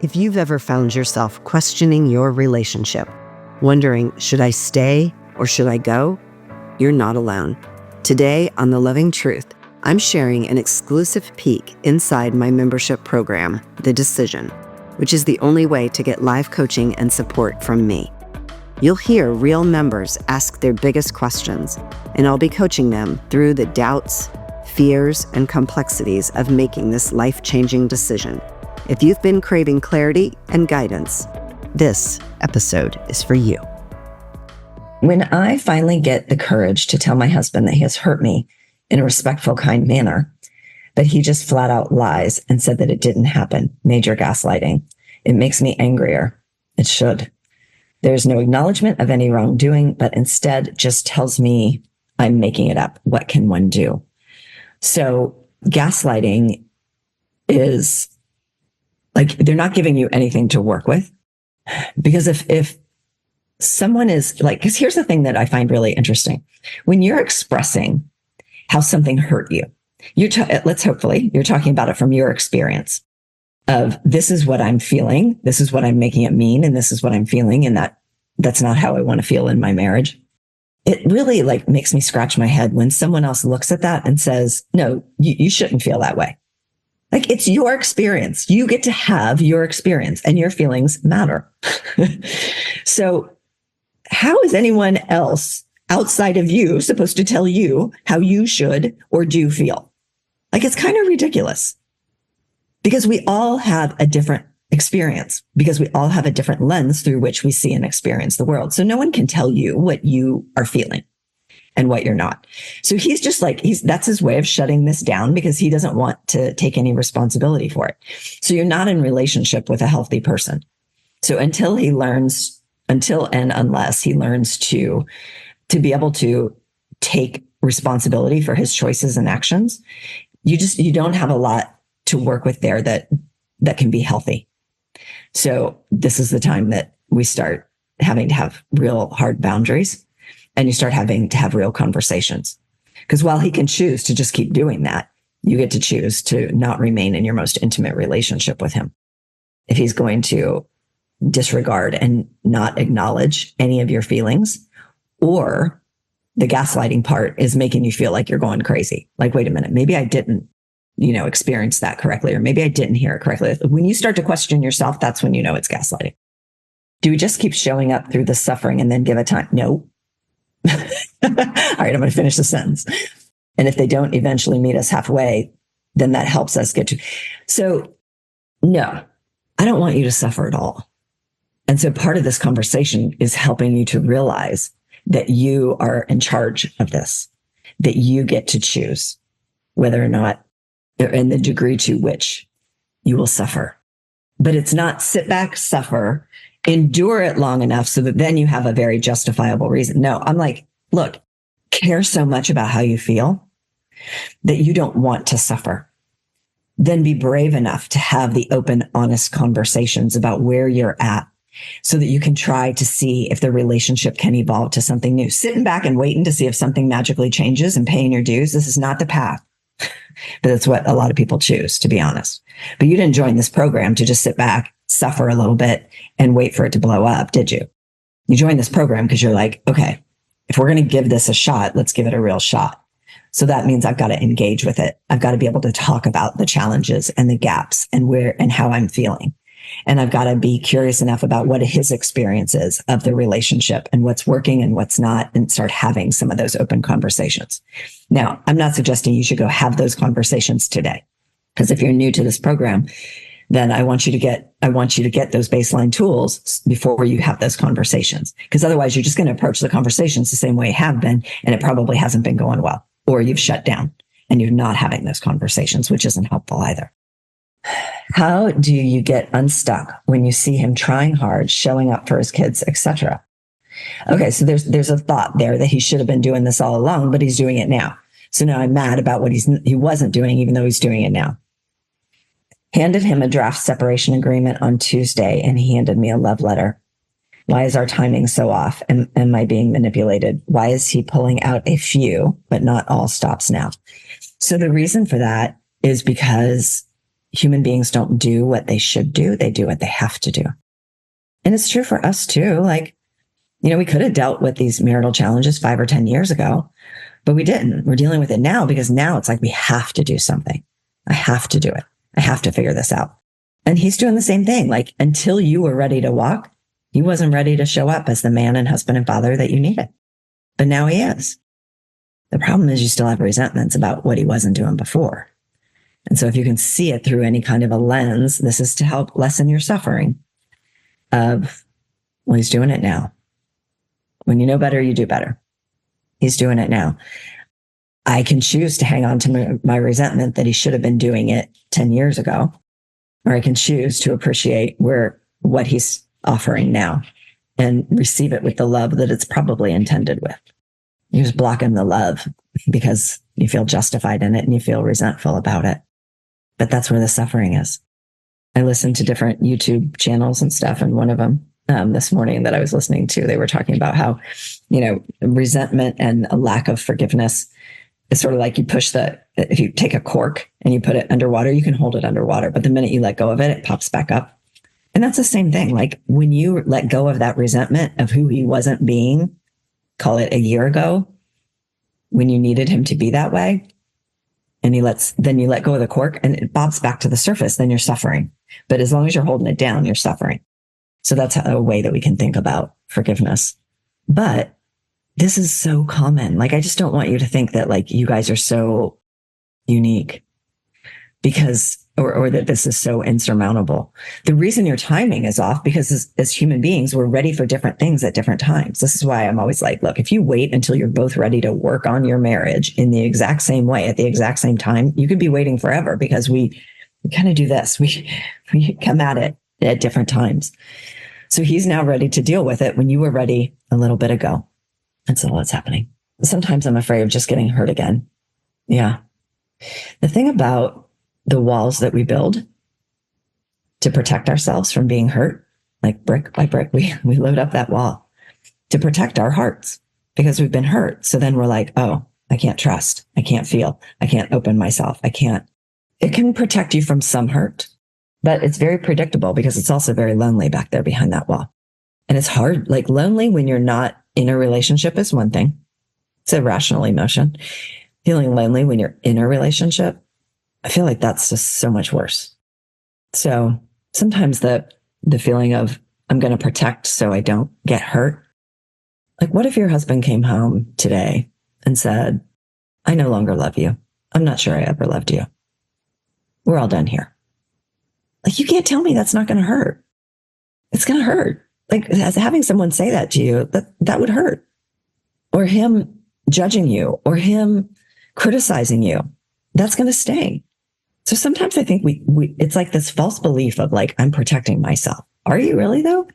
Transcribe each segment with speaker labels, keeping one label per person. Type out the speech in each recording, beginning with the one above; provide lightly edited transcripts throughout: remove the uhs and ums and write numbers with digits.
Speaker 1: If you've ever found yourself questioning your relationship, wondering, should I stay or should I go? You're not alone. Today on The Loving Truth, I'm sharing an exclusive peek inside my membership program, The Decision, which is the only way to get live coaching and support from me. You'll hear real members ask their biggest questions, and I'll be coaching them through the doubts, fears, and complexities of making this life-changing decision. If you've been craving clarity and guidance, this episode is for you.
Speaker 2: When I finally get the courage to tell my husband that he has hurt me in a respectful, kind manner, but he just flat out lies and said that it didn't happen, major gaslighting, it makes me angrier. It should. There's no acknowledgement of any wrongdoing, but instead just tells me I'm making it up. What can one do? So gaslighting is like, they're not giving you anything to work with. Because if someone is like, because here's the thing that I find really interesting. When you're expressing how something hurt you, hopefully you're talking about it from your experience of this is what I'm feeling. This is what I'm making it mean. And this is what I'm feeling. And that's not how I want to feel in my marriage. It really like makes me scratch my head when someone else looks at that and says, no, you shouldn't feel that way. Like, it's your experience. You get to have your experience and your feelings matter. So how is anyone else outside of you supposed to tell you how you should or do feel? Like, it's kind of ridiculous because we all have a different experience, because we all have a different lens through which we see and experience the world. So no one can tell you what you are feeling and what you're not. So he's just like, that's his way of shutting this down because he doesn't want to take any responsibility for it. So you're not in relationship with a healthy person. So unless he learns to be able to take responsibility for his choices and actions, you don't have a lot to work with there that can be healthy. So this is the time that we start having to have real hard boundaries. And you start having to have real conversations. Because while he can choose to just keep doing that, you get to choose to not remain in your most intimate relationship with him. If he's going to disregard and not acknowledge any of your feelings, or the gaslighting part is making you feel like you're going crazy. Like, wait a minute, maybe I didn't, experience that correctly, or maybe I didn't hear it correctly. When you start to question yourself, that's when you know it's gaslighting. Do we just keep showing up through the suffering and then give it time? No. All right, I'm going to finish the sentence. And if they don't eventually meet us halfway, then that helps us get to. So no, I don't want you to suffer at all. And so part of this conversation is helping you to realize that you are in charge of this, that you get to choose whether or not, and the degree to which you will suffer. But it's not sit back, suffer, endure it long enough so that then you have a very justifiable reason. No, I'm like, look, care so much about how you feel that you don't want to suffer. Then be brave enough to have the open, honest conversations about where you're at so that you can try to see if the relationship can evolve to something new. Sitting back and waiting to see if something magically changes and paying your dues, this is not the path. But that's what a lot of people choose, to be honest. But you didn't join this program to just sit back, suffer a little bit, and wait for it to blow up, did you? You joined this program because you're like, okay, if we're going to give this a shot, let's give it a real shot. So that means I've got to engage with it. I've got to be able to talk about the challenges and the gaps and where and how I'm feeling. And I've got to be curious enough about what his experience is of the relationship and what's working and what's not, and start having some of those open conversations. Now, I'm not suggesting you should go have those conversations today, because if you're new to this program, then I want you to get those baseline tools before you have those conversations. Because otherwise you're just going to approach the conversations the same way you have been, and it probably hasn't been going well, or you've shut down and you're not having those conversations, which isn't helpful either. How do you get unstuck when you see him trying hard, showing up for his kids, etc.? Okay, so there's a thought there that he should have been doing this all along, but he's doing it now. So now I'm mad about what he wasn't doing, even though he's doing it now. Handed him a draft separation agreement on Tuesday, and he handed me a love letter. Why is our timing so off? Am I being manipulated? Why is he pulling out a few, but not all stops now? So the reason for that is because human beings don't do what they should do. They do what they have to do. And it's true for us too. Like, we could have dealt with these marital challenges 5 or 10 years ago, but we didn't. We're dealing with it now because now it's like we have to do something. I have to do it. I have to figure this out. And he's doing the same thing. Like, until you were ready to walk, he wasn't ready to show up as the man and husband and father that you needed. But now he is. The problem is you still have resentments about what he wasn't doing before. And so if you can see it through any kind of a lens, this is to help lessen your suffering of, well, he's doing it now. When you know better, you do better. He's doing it now. I can choose to hang on to my resentment that he should have been doing it 10 years ago, or I can choose to appreciate what he's offering now and receive it with the love that it's probably intended with. You're just blocking the love because you feel justified in it and you feel resentful about it. But that's where the suffering is. I listened to different YouTube channels and stuff, and one of them this morning that I was listening to, they were talking about how, resentment and a lack of forgiveness is sort of like if you take a cork and you put it underwater, you can hold it underwater, but the minute you let go of it, it pops back up. And that's the same thing. Like, when you let go of that resentment of who he wasn't being, call it a year ago, when you needed him to be that way, and then you let go of the cork and it bobs back to the surface, then you're suffering. But as long as you're holding it down, you're suffering. So that's a way that we can think about forgiveness. But this is so common. Like, I just don't want you to think that like you guys are so unique because, or that this is so insurmountable. The reason your timing is off because as human beings, we're ready for different things at different times. This is why I'm always like, look, if you wait until you're both ready to work on your marriage in the exact same way at the exact same time, you could be waiting forever because we kind of do this. We come at it at different times. So he's now ready to deal with it when you were ready a little bit ago. That's all that's happening. Sometimes I'm afraid of just getting hurt again. Yeah. The thing about the walls that we build to protect ourselves from being hurt, like brick by brick, we load up that wall to protect our hearts because we've been hurt. So then we're like, oh, I can't trust. I can't feel. I can't open myself. I can't. It can protect you from some hurt, but it's very predictable because it's also very lonely back there behind that wall. And it's hard, like lonely when you're not in a relationship is one thing. It's a rational emotion. Feeling lonely when you're in a relationship, I feel like that's just so much worse. So sometimes the feeling of I'm going to protect so I don't get hurt. Like, what if your husband came home today and said, I no longer love you. I'm not sure I ever loved you. We're all done here. Like, you can't tell me that's not going to hurt. It's going to hurt. Like, having someone say that to you, that would hurt. Or him judging you or him criticizing you, that's going to sting. So sometimes I think it's like this false belief of like, I'm protecting myself. Are you really though?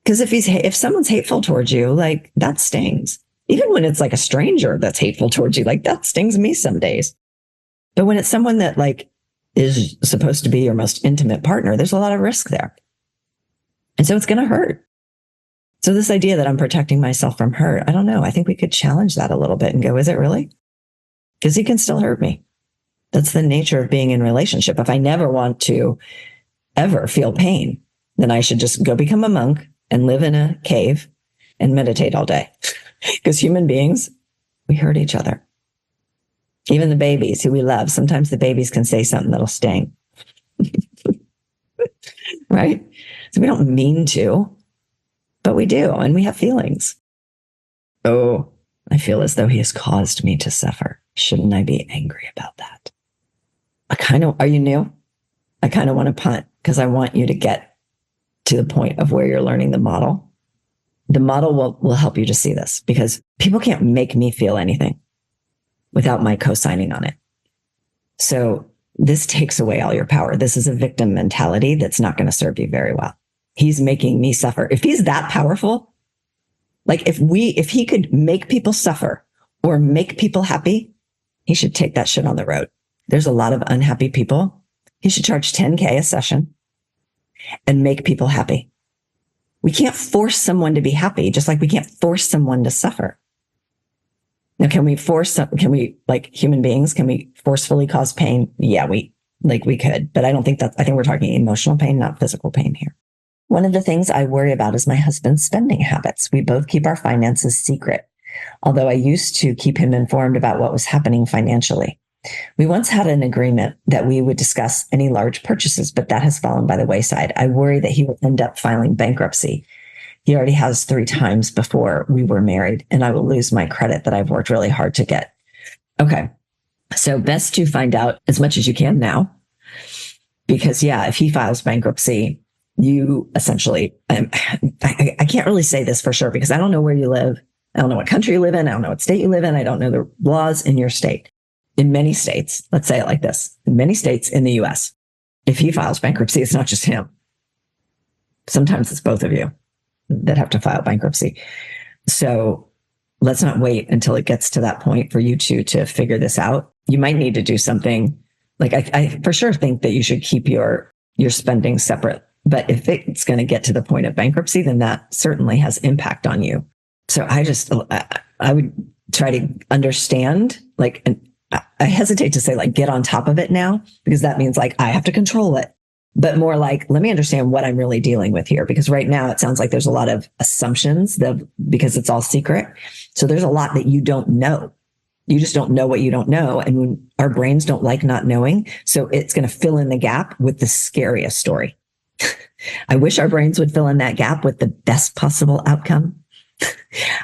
Speaker 2: Because if someone's hateful towards you, like that stings. Even when it's like a stranger that's hateful towards you, like that stings me some days. But when it's someone that like is supposed to be your most intimate partner, there's a lot of risk there. And so it's going to hurt. So this idea that I'm protecting myself from hurt, I don't know. I think we could challenge that a little bit and go, is it really? Because he can still hurt me. That's the nature of being in a relationship. If I never want to ever feel pain, then I should just go become a monk and live in a cave and meditate all day. Because human beings, we hurt each other. Even the babies who we love, sometimes the babies can say something that'll sting. Right? So we don't mean to, but we do, and we have feelings. Oh, I feel as though he has caused me to suffer. Shouldn't I be angry about that? Are you new? I kind of want to punt because I want you to get to the point of where you're learning the model. The model will help you to see this because people can't make me feel anything without my co-signing on it. So this takes away all your power. This is a victim mentality that's not going to serve you very well. He's making me suffer. If he's that powerful, like if he could make people suffer or make people happy, he should take that shit on the road. There's a lot of unhappy people. He should charge $10K a session and make people happy. We can't force someone to be happy, just like we can't force someone to suffer. Now, can we like human beings, can we forcefully cause pain? Yeah, we like we could, but I think we're talking emotional pain, not physical pain here. One of the things I worry about is my husband's spending habits. We both keep our finances secret, although I used to keep him informed about what was happening financially. We once had an agreement that we would discuss any large purchases, but that has fallen by the wayside. I worry that he will end up filing bankruptcy. He already has 3 times before we were married, and I will lose my credit that I've worked really hard to get. Okay. So best to find out as much as you can now, because if he files bankruptcy, you essentially, I can't really say this for sure because I don't know where you live. I don't know what country you live in. I don't know what state you live in. I don't know the laws in your state. In many states, let's say it like this, in many states in the US, if he files bankruptcy, it's not just him. Sometimes it's both of you that have to file bankruptcy. So let's not wait until it gets to that point for you two to figure this out. You might need to do something like I for sure think that you should keep your spending separate. But if it's going to get to the point of bankruptcy, then that certainly has impact on you. So I would try to understand, and I hesitate to say get on top of it now, because that means I have to control it, but more let me understand what I'm really dealing with here. Because right now it sounds like there's a lot of assumptions because it's all secret. So there's a lot that you don't know. You just don't know what you don't know. And when our brains don't like not knowing, so it's going to fill in the gap with the scariest story. I wish our brains would fill in that gap with the best possible outcome.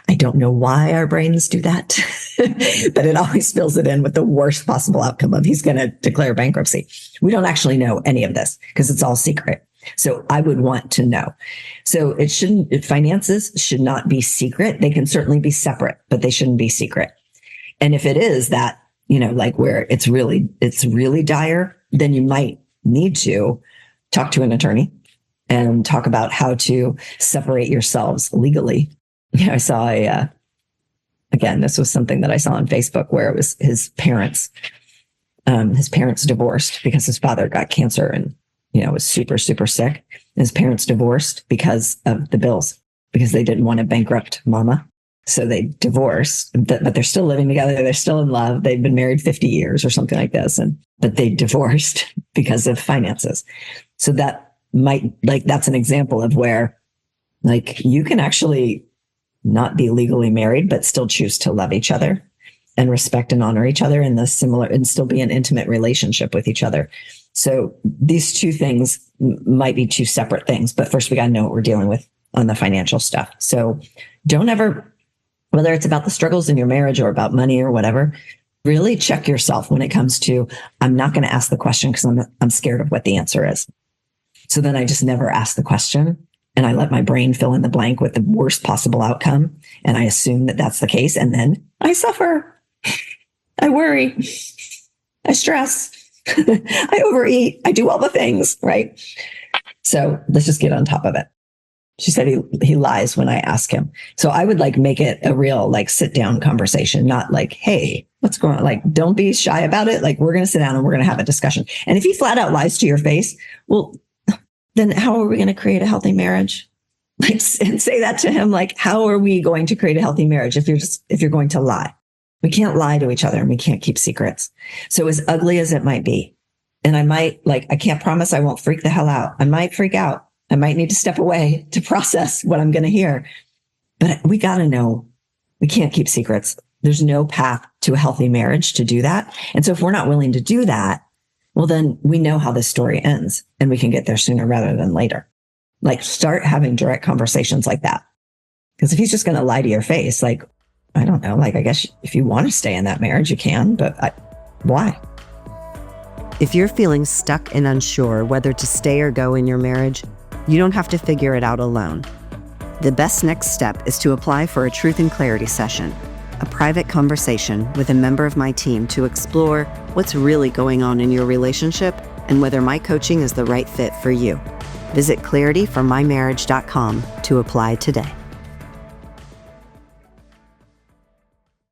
Speaker 2: I don't know why our brains do that, but it always fills it in with the worst possible outcome of he's going to declare bankruptcy. We don't actually know any of this because it's all secret. So I would want to know. So finances should not be secret. They can certainly be separate, but they shouldn't be secret. And if it is that, where it's really dire, then you might need to talk to an attorney and talk about how to separate yourselves legally. I saw again, this was something that I saw on Facebook where it was his parents divorced because his father got cancer and, was super, super sick. His parents divorced because of the bills, because they didn't want to bankrupt mama. So they divorced, but they're still living together. They're still in love. They've been married 50 years or something like this. But they divorced because of finances. So that might, that's an example of where, you can actually not be legally married, but still choose to love each other and respect and honor each other and still be an intimate relationship with each other. So these two things might be two separate things, but first we got to know what we're dealing with on the financial stuff. So don't ever, whether it's about the struggles in your marriage or about money or whatever, really check yourself when it comes to, I'm not going to ask the question because I'm scared of what the answer is. So then I just never ask the question and I let my brain fill in the blank with the worst possible outcome. And I assume that that's the case. And then I suffer. I worry. I stress. I overeat. I do all the things, right? So let's just get on top of it. She said he lies when I ask him. So I would make it a real sit down conversation, not hey, what's going on? Don't be shy about it. We're going to sit down and we're going to have a discussion. And if he flat out lies to your face, well, then how are we going to create a healthy marriage? And say that to him. How are we going to create a healthy marriage if you're going to lie? We can't lie to each other and we can't keep secrets. So as ugly as it might be, and I might I can't promise I won't freak the hell out. I might freak out. I might need to step away to process what I'm going to hear. But we got to know we can't keep secrets. There's no path to a healthy marriage to do that. And so if we're not willing to do that, well, then we know how this story ends and we can get there sooner rather than later. Start having direct conversations like that. Because if he's just going to lie to your face, I don't know, I guess if you want to stay in that marriage, you can, but why?
Speaker 1: If you're feeling stuck and unsure whether to stay or go in your marriage, you don't have to figure it out alone. The best next step is to apply for a Truth and Clarity session, a private conversation with a member of my team to explore what's really going on in your relationship and whether my coaching is the right fit for you. Visit clarityformymarriage.com to apply today.